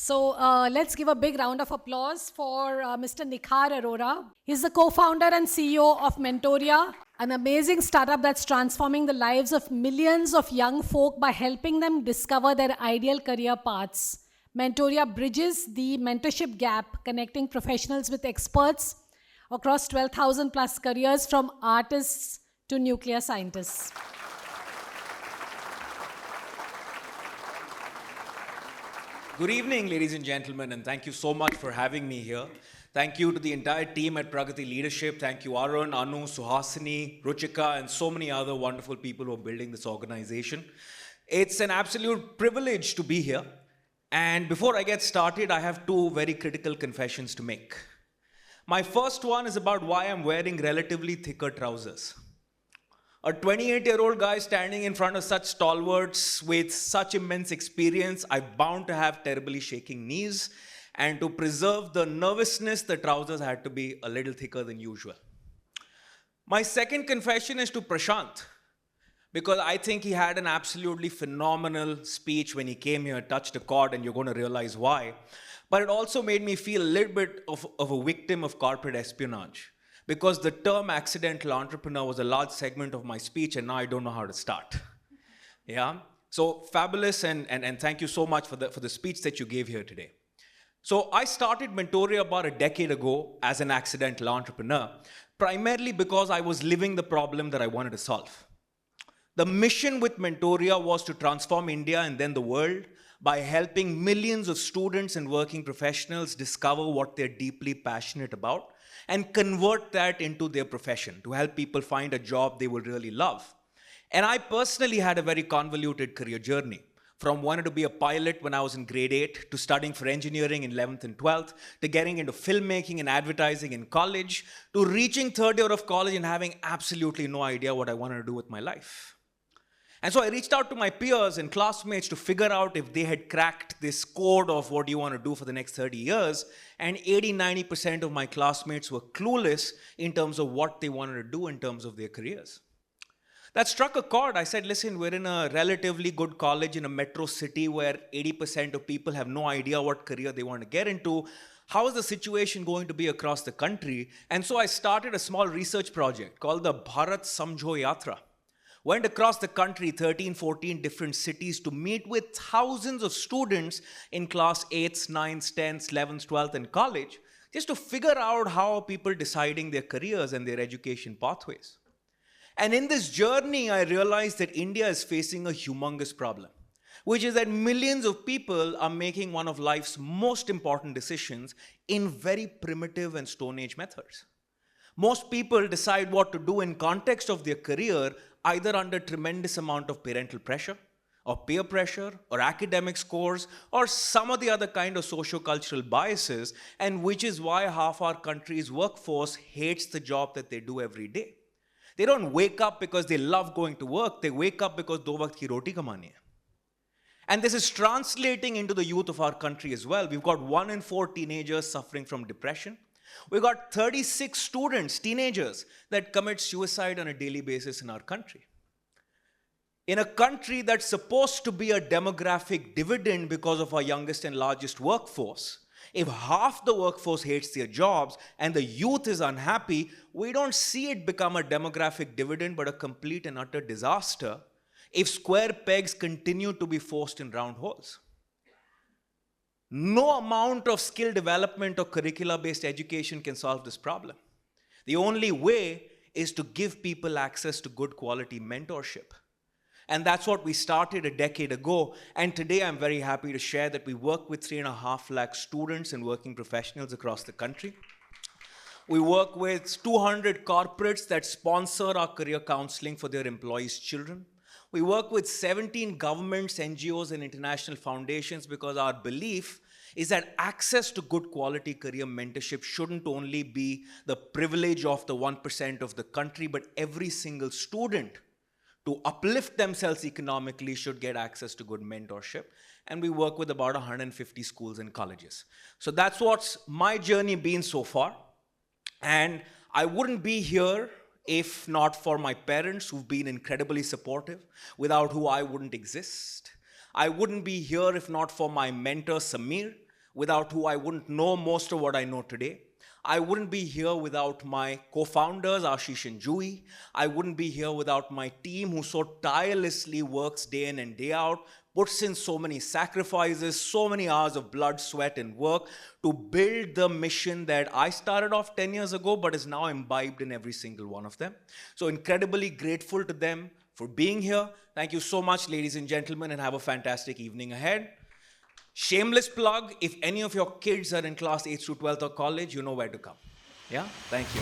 Let's give a big round of applause for Mr. Nikhar Arora. He's the co-founder and CEO of Mentoria, an amazing startup that's transforming the lives of millions of young folk by helping them discover their ideal career paths. Mentoria bridges the mentorship gap, connecting professionals with experts across 12,000 plus careers, from artists to nuclear scientists. Good evening, ladies and gentlemen, and thank you so much for having me here. Thank you to the entire team at Pragati Leadership. Thank you, Arun, Anu, Suhasini, Ruchika, and so many other wonderful people who are building this organization. It's an absolute privilege to be here. And before I get started, I have two very critical confessions to make. My first one is about why I'm wearing relatively thicker trousers. A 28-year-old guy standing in front of such stalwarts with such immense experience, I'm bound to have terribly shaking knees. And to preserve the nervousness, the trousers had to be a little thicker than usual. My second confession is to Prashant, because I think he had an absolutely phenomenal speech when he came here, touched a chord, and you're going to realize why. But it also made me feel a little bit of a victim of corporate espionage, because the term accidental entrepreneur was a large segment of my speech, and now I don't know how to start. Yeah? So fabulous, and thank you so much for the speech that you gave here today. So I started Mentoria about a decade ago as an accidental entrepreneur, primarily because I was living the problem that I wanted to solve. The mission with Mentoria was to transform India and then the world by helping millions of students and working professionals discover what they're deeply passionate about and convert that into their profession, to help people find a job they will really love. And I personally had a very convoluted career journey, from wanting to be a pilot when I was in grade 8, to studying for engineering in 11th and 12th, to getting into filmmaking and advertising in college, to reaching third year of college and having absolutely no idea what I wanted to do with my life. And so I reached out to my peers and classmates to figure out if they had cracked this code of what do you want to do for the next 30 years. And 80-90% of my classmates were clueless in terms of what they wanted to do in terms of their careers. That struck a chord. I said, listen, we're in a relatively good college in a metro city where 80% of people have no idea what career they want to get into. How is the situation going to be across the country? And so I started a small research project called the Bharat Samjho Yatra. Went across the country, 13, 14 different cities, to meet with thousands of students in class 8s, 9s, 10s, 11s, 12th, and college, just to figure out how are people deciding their careers and their education pathways. And in this journey, I realized that India is facing a humongous problem, which is that millions of people are making one of life's most important decisions in very primitive and Stone Age methods. Most people decide what to do in context of their career either under tremendous amount of parental pressure, or peer pressure, or academic scores, or some of the other kind of socio-cultural biases, and which is why half our country's workforce hates the job that they do every day. They don't wake up because they love going to work, they wake up because do waqt ki roti kamani hai. And this is translating into the youth of our country as well. We've got 1 in 4 teenagers suffering from depression. We've got 36 students, teenagers, that commit suicide on a daily basis in our country. In a country that's supposed to be a demographic dividend because of our youngest and largest workforce, if half the workforce hates their jobs and the youth is unhappy, we don't see it become a demographic dividend but a complete and utter disaster if square pegs continue to be forced in round holes. No amount of skill development or curricula-based education can solve this problem. The only way is to give people access to good quality mentorship. And that's what we started a decade ago. And today I'm very happy to share that we work with 3.5 lakh students and working professionals across the country. We work with 200 corporates that sponsor our career counseling for their employees' children. We work with 17 governments, NGOs, and international foundations because our belief is that access to good quality career mentorship shouldn't only be the privilege of the 1% of the country, but every single student, to uplift themselves economically, should get access to good mentorship. And we work with about 150 schools and colleges. So that's what's my journey been so far. And I wouldn't be here if not for my parents, who've been incredibly supportive, without who I wouldn't exist. I wouldn't be here if not for my mentor, Samir, without who I wouldn't know most of what I know today. I wouldn't be here without my co-founders, Ashish and Jui. I wouldn't be here without my team who so tirelessly works day in and day out, puts in so many sacrifices, so many hours of blood, sweat, and work to build the mission that I started off 10 years ago, but is now imbibed in every single one of them. So incredibly grateful to them for being here. Thank you so much, ladies and gentlemen, and have a fantastic evening ahead. Shameless plug, if any of your kids are in class 8th to 12th or college, you know where to come. Yeah, thank you.